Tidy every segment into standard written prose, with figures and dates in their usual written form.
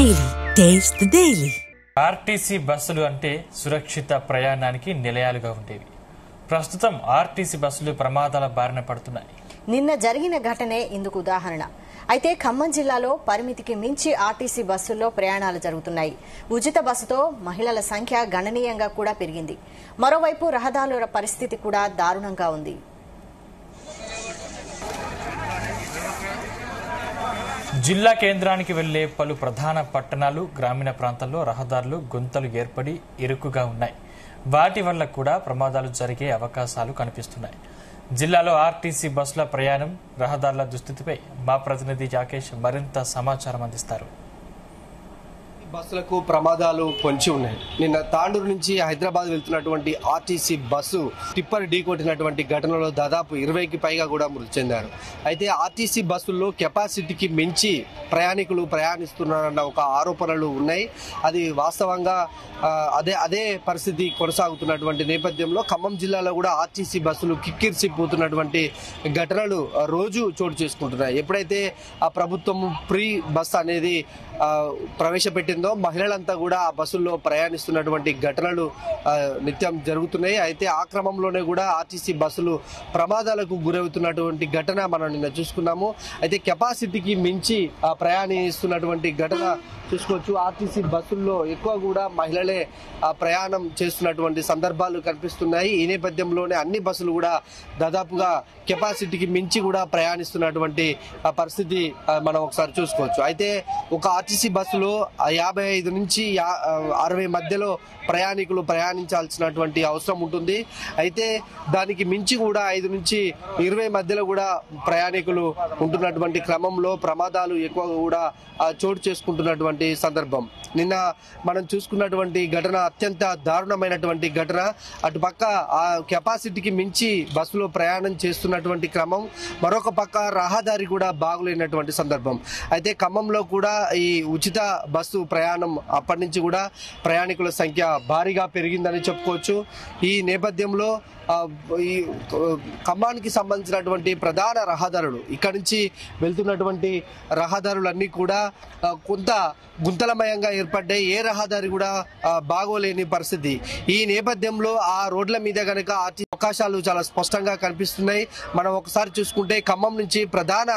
Daily taste the daily. RTC బస్సులు అంటే సురక్షిత ప్రయాణానికి నిలయాలుగా ఉండేవి. ప్రస్తుతం ఆర్టీసీ బస్సులు ప్రమాదాల బారిన పడుతున్నాయి. నిన్న జరిగిన ఘటనే ఇందుకు ఉదాహరణ. అయితే ఖమ్మం జిల్లాలో పరిమితికి మించి ఆర్టీసీ బస్సుల్లో ప్రయాణాలు జరుగుతున్నాయి. ఉచిత బస్సుతో మహిళల సంఖ్య గణనీయంగా కూడా పెరిగింది. మరోవైపు రహదారుల పరిస్థితి కూడా దారుణంగా ఉంది. జిల్లా కేంద్రానికి వెళ్లే పలు ప్రధాన పట్టణాలు, గ్రామీణ ప్రాంతాల్లో రహదారులు గుంతలు ఏర్పడి ఇరుకుగా ఉన్నాయి. వాటి వల్ల కూడా ప్రమాదాలు జరిగే అవకాశాలు కనిపిస్తున్నాయి. జిల్లాలో ఆర్టీసీ బస్సుల ప్రయాణం, రహదారుల దుస్థితిపై మా ప్రతినిధి రాకేష్ మరింత సమాచారం అందిస్తారు. బస్సులకు ప్రమాదాలు పొంచి ఉన్నాయి. నిన్న తాండూరు నుంచి హైదరాబాద్ వెళ్తున్నటువంటి ఆర్టీసీ బస్సు టిప్పర్ ఢీకొట్టినటువంటి ఘటనలో దాదాపు 20కి పైగా కూడా మృతి చెందారు. అయితే ఆర్టీసీ బస్సుల్లో కెపాసిటీకి మించి ప్రయాణికులు ప్రయాణిస్తున్నారన్న ఒక ఆరోపణలు ఉన్నాయి. అది వాస్తవంగా అదే పరిస్థితి కొనసాగుతున్నటువంటి నేపథ్యంలో ఖమ్మం జిల్లాలో కూడా ఆర్టీసీ బస్సులు కిక్కిరిసిపోతున్నటువంటి ఘటనలు రోజు చోటు చేసుకుంటున్నాయి. ఎప్పుడైతే ఆ ప్రభుత్వం ఫ్రీ బస్ అనేది ప్రవేశపెట్టిందో మహిళలంతా కూడా ఆ బస్సుల్లో ప్రయాణిస్తున్నటువంటి ఘటనలు నిత్యం జరుగుతున్నాయి. అయితే ఆ క్రమంలోనే కూడా ఆర్టీసీ బస్సులు ప్రమాదాలకు గురవుతున్నటువంటి ఘటన మనం నిన్న చూసుకున్నాము. అయితే కెపాసిటీకి మించి ప్రయాణిస్తున్నటువంటి ఘటన చూసుకోవచ్చు. ఆర్టీసీ బస్సుల్లో ఎక్కువ కూడా మహిళలే ప్రయాణం చేస్తున్నటువంటి సందర్భాలు కనిపిస్తున్నాయి. ఈ నేపథ్యంలోనే అన్ని బస్సులు కూడా దాదాపుగా కెపాసిటీకి మించి కూడా ప్రయాణిస్తున్నటువంటి పరిస్థితి మనం ఒకసారి చూసుకోవచ్చు. అయితే ఒక ఆర్టీసీ బస్సులో 55 నుంచి 60 మధ్యలో ప్రయాణికులు ప్రయాణించాల్సినటువంటి అవసరం ఉంటుంది. అయితే దానికి మించి కూడా 5 నుంచి 20 మధ్యలో కూడా ప్రయాణికులు ఉంటున్నటువంటి క్రమంలో ప్రమాదాలు ఎక్కువ కూడా చోటు చేసుకుంటున్నటువంటి సందర్భం. నిన్న మనం చూసుకున్నటువంటి ఘటన అత్యంత దారుణమైనటువంటి ఘటన. అటుపక్క ఆ కెపాసిటీకి మించి బస్సులో ప్రయాణం చేస్తున్నటువంటి క్రమం, మరొక పక్క రహదారి కూడా బాగులేనటువంటి సందర్భం. అయితే ఖమ్మంలో కూడా ఈ ఉచిత బస్సు ప్రయాణం అప్పటి నుంచి కూడా ప్రయాణికుల సంఖ్య భారీగా పెరిగిందని చెప్పుకోవచ్చు. ఈ నేపథ్యంలో ఈ ఖమ్మానికి సంబంధించినటువంటి ప్రధాన రహదారులు, ఇక్కడి నుంచి వెళ్తున్నటువంటి రహదారులన్నీ కూడా కొంత గుంతలమయంగా ఏర్పడ్డాయి. ఏ రహదారి కూడా బాగోలేని పరిస్థితి. ఈ నేపథ్యంలో ఆ రోడ్ల మీద కనుక ఆర్టీ అవకాశాలు చాలా స్పష్టంగా కనిపిస్తున్నాయి. మనం ఒకసారి చూసుకుంటే ఖమ్మం నుంచి ప్రధాన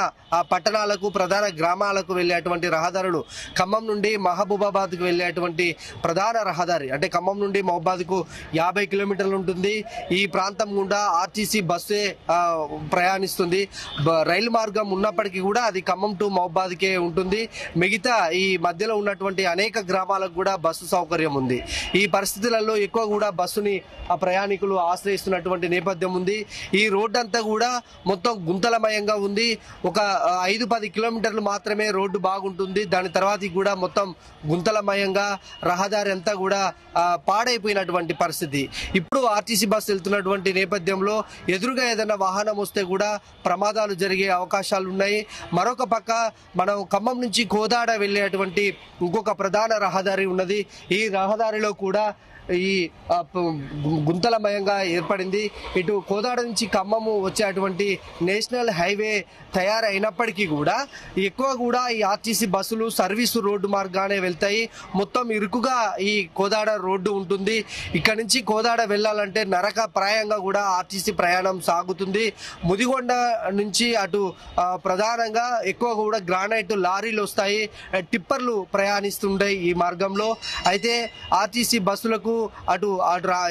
పట్టణాలకు, ప్రధాన గ్రామాలకు వెళ్ళేటువంటి రహదారులు, ఖమ్మం నుండి మహబూబాబాద్కు వెళ్ళేటువంటి ప్రధాన రహదారి, అంటే ఖమ్మం నుండి మహబూబాబాద్కు 50 కిలోమీటర్లు ఉంటుంది. ఈ ప్రాంతం గుండా ఆర్టీసీ బస్సే ప్రయాణిస్తుంది. రైలు మార్గం ఉన్నప్పటికీ కూడా అది ఖమ్మం టు మహబూబాబాద్కే ఉంటుంది. మిగతా ఈ మధ్యలో ఉన్నటువంటి అనేక గ్రామాలకు కూడా బస్సు సౌకర్యం ఉంది. ఈ పరిస్థితులలో ఎక్కువ కూడా బస్సుని ప్రయాణికులు ఆశ్రయిస్తున్నటువంటి నేపథ్యం ఉంది. ఈ రోడ్డు అంతా కూడా మొత్తం గుంతలమయంగా ఉంది. ఒక 5-10 కిలోమీటర్లు మాత్రమే రోడ్డు బాగుంటుంది. దాని తర్వాత కూడా మొత్తం గుంతలమయంగా రహదారి అంతా కూడా పాడైపోయినటువంటి పరిస్థితి. ఇప్పుడు ఆర్టీసీ బస్సు వెళ్తున్నటువంటి నేపథ్యంలో ఎదురుగా ఏదైనా వాహనం వస్తే కూడా ప్రమాదాలు జరిగే అవకాశాలు ఉన్నాయి. మరొక పక్క మనం ఖమ్మం నుంచి కోదాడ వెళ్ళేటువంటి ఇంకొక ప్రధాన రహదారి ఉన్నది. ఈ రహదారిలో కూడా ఈ గుంతలమయంగా ఏర్పడింది. ఇటు కోదాడ నుంచి ఖమ్మము వచ్చేటువంటి నేషనల్ హైవే తయారైనప్పటికీ కూడా ఎక్కువ కూడా ఈ ఆర్టీసీ బస్సులు సర్వీసు రోడ్డు మార్గానే వెళ్తాయి. మొత్తం ఇరుకుగా ఈ కోదాడ రోడ్డు ఉంటుంది. ఇక్కడ నుంచి కోదాడ వెళ్ళాలంటే నరక ప్రాయంగా కూడా ఆర్టీసీ ప్రయాణం సాగుతుంది. ముదిగొండ నుంచి అటు ప్రధానంగా ఎక్కువ కూడా గ్రానైట్ లారీలు వస్తాయి, టిప్పర్లు ప్రయాణిస్తుంటాయి ఈ మార్గంలో. అయితే ఆర్టీసీ బస్సులకు అటు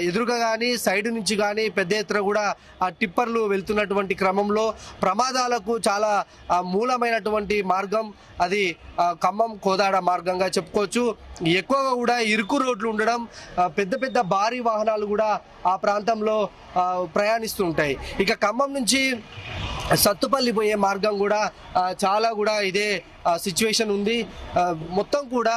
ఎదురుగా కానీ సైడ్ నుంచి కానీ పెద్ద ఎత్తున కూడా ఆ టిప్పర్లు వెళ్తున్నటువంటి క్రమంలో ప్రమాదాలకు చాలా మూలమైనటువంటి మార్గం అది ఖమ్మం కోదాడ మార్గంగా చెప్పుకోవచ్చు. ఎక్కువగా కూడా ఇరుకు రోడ్లు ఉండడం, పెద్ద పెద్ద భారీ వాహనాలు కూడా ఆ ప్రాంతంలో ప్రయాణిస్తుంటాయి. ఇక ఖమ్మం నుంచి సత్తుపల్లి పోయే మార్గం కూడా చాలా కూడా ఇదే సిచ్యువేషన్ ఉంది. మొత్తం కూడా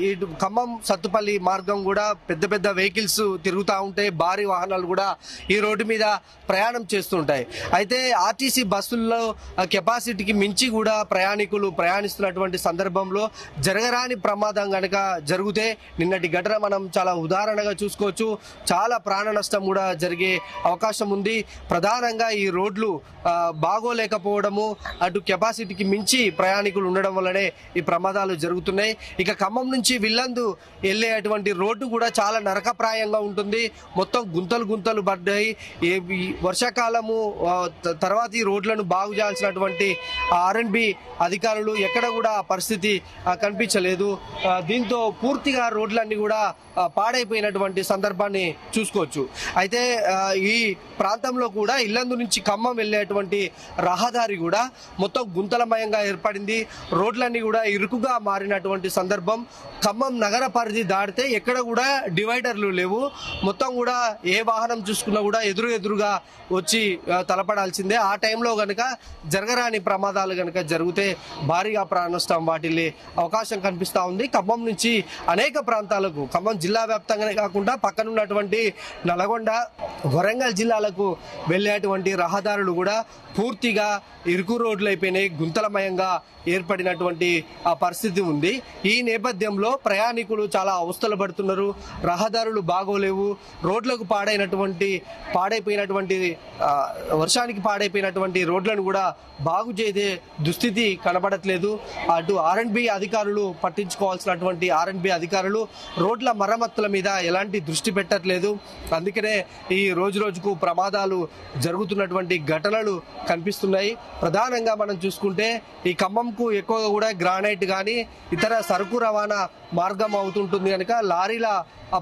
ఇటు ఖమ్మం సత్తుపల్లి మార్గం కూడా పెద్ద పెద్ద వెహికల్స్ తిరుగుతూ ఉంటాయి. భారీ వాహనాలు కూడా ఈ రోడ్డు మీద ప్రయాణం చేస్తుంటాయి. అయితే ఆర్టీసీ బస్సుల్లో కెపాసిటీకి మించి కూడా ప్రయాణికులు ప్రయాణిస్తున్నటువంటి సందర్భంలో జరగరాని ప్రమాదం కనుక జరిగితే నిన్నటి ఘటన మనం చాలా ఉదాహరణగా చూసుకోవచ్చు. చాలా ప్రాణ నష్టం కూడా జరిగే అవకాశం ఉంది. ప్రధానంగా ఈ రోడ్లు బాగోలేకపోవడము, అటు కెపాసిటీకి మించి ప్రయాణికులు ఉండడం వల్లనే ఈ ప్రమాదాలు జరుగుతున్నాయి. ఇక ఖమ్మం నుంచి విల్లందు వెళ్లేటువంటి రోడ్డు కూడా చాలా నరకప్రాయంగా ఉంటుంది. మొత్తం గుంతలు పడ్డాయి. వర్షాకాలము తర్వాత ఈ రోడ్లను బాగు చేయాల్సినటువంటి ఆర్ఎండ్బి అధికారులు ఎక్కడ కూడా పరిస్థితి కనిపించలేదు. దీంతో పూర్తిగా రోడ్లన్నీ కూడా పాడైపోయినటువంటి సందర్భాన్ని చూసుకోవచ్చు. అయితే ఈ ప్రాంతంలో కూడా ఇల్లందు నుంచి ఖమ్మం వెళ్లేటువంటి రహదారి కూడా మొత్తం గుంతలమయంగా ఏర్పడింది. రోడ్లన్నీ కూడా ఇరుకుగా మారినటువంటి సందర్భం. ఖమ్మం నగర పరిధి దాటితే ఎక్కడ కూడా డివైడర్లు లేవు. మొత్తం కూడా ఏ వాహనం చూసుకున్నా కూడా ఎదురుగా వచ్చి తలపడాల్సిందే. ఆ టైంలో గనక జరగరాని ప్రమాదాలు గనక జరిగితే భారీగా ప్రాణ నష్టం వాటిల్లే అవకాశం కనిపిస్తా ఉంది. ఖమ్మం నుంచి అనేక ప్రాంతాలకు, ఖమ్మం జిల్లా వ్యాప్తంగానే కాకుండా పక్కనున్నటువంటి నల్గొండ, వరంగల్ జిల్లాలకు వెళ్లేటువంటి రహదారులు కూడా పూర్తిగా ఇరుకు రోడ్లు అయిపోయినాయి. గుంతలమయంగా ఏర్పడినటువంటి ఆ పరిస్థితి ఉంది. ఈ నేపథ్యంలో ప్రయాణికులు చాలా అవస్థలు పడుతున్నారు. రహదారులు బాగోలేవు. రోడ్లకు పాడైపోయినటువంటి వర్షానికి పాడైపోయినటువంటి రోడ్లను కూడా బాగు చేసే దుస్థితి కనబడట్లేదు. అటు ఆర్ఎండ్బి అధికారులు పట్టించుకోవాల్సినటువంటి ఆర్ఎండ్బి అధికారులు రోడ్ల మరమ్మతుల మీద ఎలాంటి దృష్టి పెట్టట్లేదు. అందుకనే ఈ రోజుకు ప్రమాదాలు జరుగుతున్నటువంటి ఘటనలు కనిపిస్తున్నాయి. ప్రధానంగా మనం చూసుకుంటే ఈ ఖమ్మంకు ఎక్కువగా కూడా గ్రానైట్ కానీ ఇతర సరుకు రవాణా మార్గం అవుతుంటుంది కనుక లారీల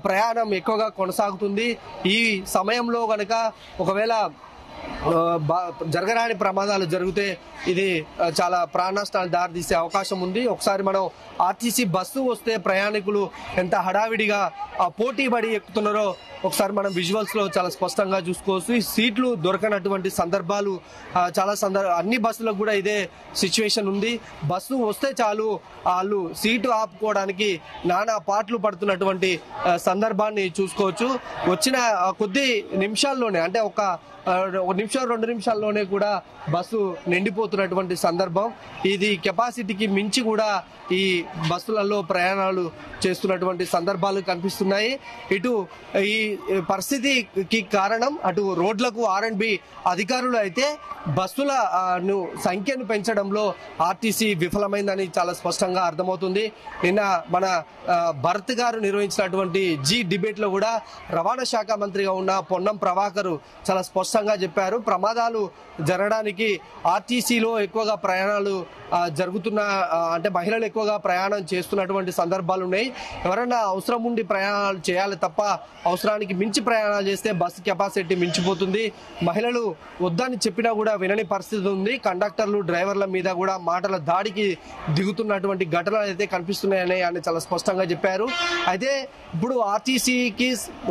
ప్రయాణం ఎక్కువగా కొనసాగుతుంది. ఈ సమయంలో కనుక ఒకవేళ జరగరాని ప్రమాదాలు జరిగితే ఇది చాలా ప్రాణ నష్టానికి దారితీసే అవకాశం ఉంది. ఒకసారి మనం ఆర్టీసీ బస్సు వస్తే ప్రయాణికులు ఎంత హడావిడిగా పోటీపడి ఎక్కుతున్నారో ఒకసారి మనం విజువల్స్ లో చాలా స్పష్టంగా చూసుకోవచ్చు. ఈ సీట్లు దొరకనటువంటి సందర్భాలు చాలా అన్ని బస్సులకు కూడా ఇదే సిచ్యువేషన్ ఉంది. బస్సు వస్తే చాలు వాళ్ళు సీటు ఆపుకోవడానికి నానా పాటలు పడుతున్నటువంటి సందర్భాన్ని చూసుకోవచ్చు. వచ్చిన కొద్ది నిమిషాల్లోనే, అంటే ఒక నిమిషం 2 నిమిషాల్లోనే కూడా బస్సు నిండిపోతున్నటువంటి సందర్భం. ఇది కెపాసిటీకి మించి కూడా ఈ బస్సులలో ప్రయాణాలు చేస్తున్నటువంటి సందర్భాలు కనిపిస్తున్నాయి. ఇటు ఈ పరిస్థితికి కారణం అటు రోడ్లకు ఆర్ఎండ్బి అధికారులు అయితే బస్సుల సంఖ్యను పెంచడంలో ఆర్టీసీ విఫలమైందని చాలా స్పష్టంగా అర్థమవుతుంది. నిన్న మన భరత్ గారు నిర్వహించినటువంటి డిబేట్ లో కూడా రవాణా శాఖ మంత్రిగా ఉన్న పొన్నం ప్రభాకర్ చాలా స్పష్టంగా చెప్పారు. ప్రమాదాలు జరగడానికి ఆర్టీసీలో ఎక్కువగా ప్రయాణాలు జరుగుతున్న, అంటే మహిళలు ఎక్కువగా ప్రయాణం చేస్తున్నటువంటి సందర్భాలు ఉన్నాయి. ఎవరైనా అవసరం ఉండి ప్రయాణాలు చేయాలి తప్ప అవసరానికి మించి ప్రయాణాలు చేస్తే బస్సు కెపాసిటీ మించిపోతుంది. మహిళలు వద్దని చెప్పినా కూడా వినని పరిస్థితి ఉంది. కండక్టర్లు, డ్రైవర్ల మీద కూడా మాటల దాడికి దిగుతున్నటువంటి ఘటనలు అయితే కనిపిస్తున్నాయని ఆయన చాలా స్పష్టంగా చెప్పారు. అయితే ఇప్పుడు ఆర్టీసీకి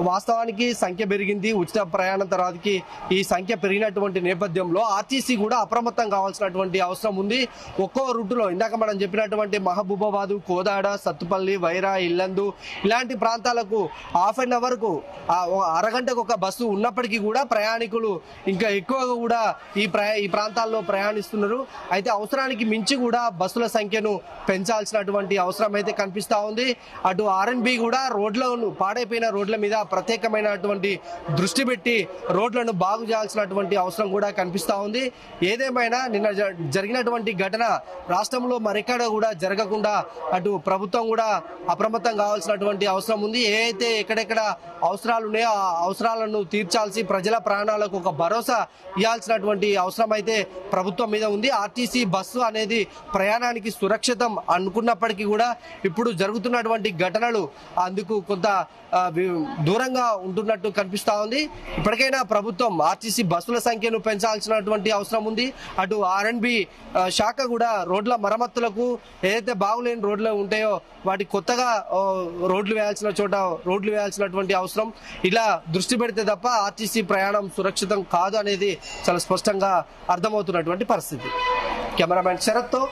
వాస్తవానికి సంఖ్య పెరిగింది. ఉచిత ప్రయాణం తర్వాతకి ఈ సంఖ్య పెరిగినటువంటి నేపథ్యంలో ఆర్టీసీ కూడా అప్రమత్తం కావాల్సినటువంటి అవసరం ఉంది. ఒక్కో రూటులో ఇందాక మనం చెప్పినటువంటి మహబూబాబాద్, కోదాడ, సత్తుపల్లి, వైరా, ఇల్లందు ఇలాంటి ప్రాంతాలకు హాఫ్ అన్ అవర్ కు అరగంటకు ఒక బస్సు ఉన్నప్పటికీ కూడా ప్రయాణికులు ఇంకా ఎక్కువగా కూడా ఈ ప్రాంతాల్లో ప్రయాణిస్తున్నారు. అయితే అవసరానికి మించి కూడా బస్సుల సంఖ్యను పెంచాల్సినటువంటి అవసరం అయితే కనిపిస్తా ఉంది. అటు ఆర్ఎండ్బి కూడా రోడ్లను, పాడైపోయిన రోడ్ల మీద ప్రత్యేకమైనటువంటి దృష్టి పెట్టి రోడ్లను బాగు చేయాల్సినటువంటి అవసరం కూడా కనిపిస్తా ఉంది. ఏదేమైనా నిన్న జరిగినటువంటి ఘటన రాష్ట్రంలో మరెక్కడ కూడా జరగకుండా అటు ప్రభుత్వం కూడా అప్రమత్తం కావాల్సినటువంటి అవసరం ఉంది. ఏదైతే ఎక్కడెక్కడ అవసరాలు ఉన్నాయో ఆ అవసరాలను తీర్చాల్సి, ప్రజల ప్రాణాలకు ఒక భరోసా ఇవ్వాల్సినటువంటి అవసరం అయితే ప్రభుత్వం మీద ఉంది. ఆర్టీసీ బస్సు అనేది ప్రయాణానికి సురక్షితం అనుకున్నప్పటికీ కూడా ఇప్పుడు జరుగుతున్నటువంటి ఘటనలు అందుకు కొంత దూరంగా ఉంటున్నట్టు కనిపిస్తా ఉంది. ఇప్పటికైనా ప్రభుత్వం ఆర్టీసీ బస్సుల సంఖ్యను పెంచాల్సినటువంటి అవసరం ఉంది. అటు ఆర్ఎండ్బి శాఖ కూడా రోడ్ల మరమ్మతులకు, ఏదైతే బాగులేని రోడ్లు ఉంటాయో వాటి కొత్తగా రోడ్లు వేయాల్సిన చోట రోడ్లు వేయాల్సినటువంటి అవసరం, ఇలా దృష్టి పెడితే తప్ప ఆర్టీసీ ప్రయాణం సురక్షితం కాదు అనేది చాలా స్పష్టంగా అర్థమవుతున్నటువంటి పరిస్థితి. కెమెరామెన్ శరత్తో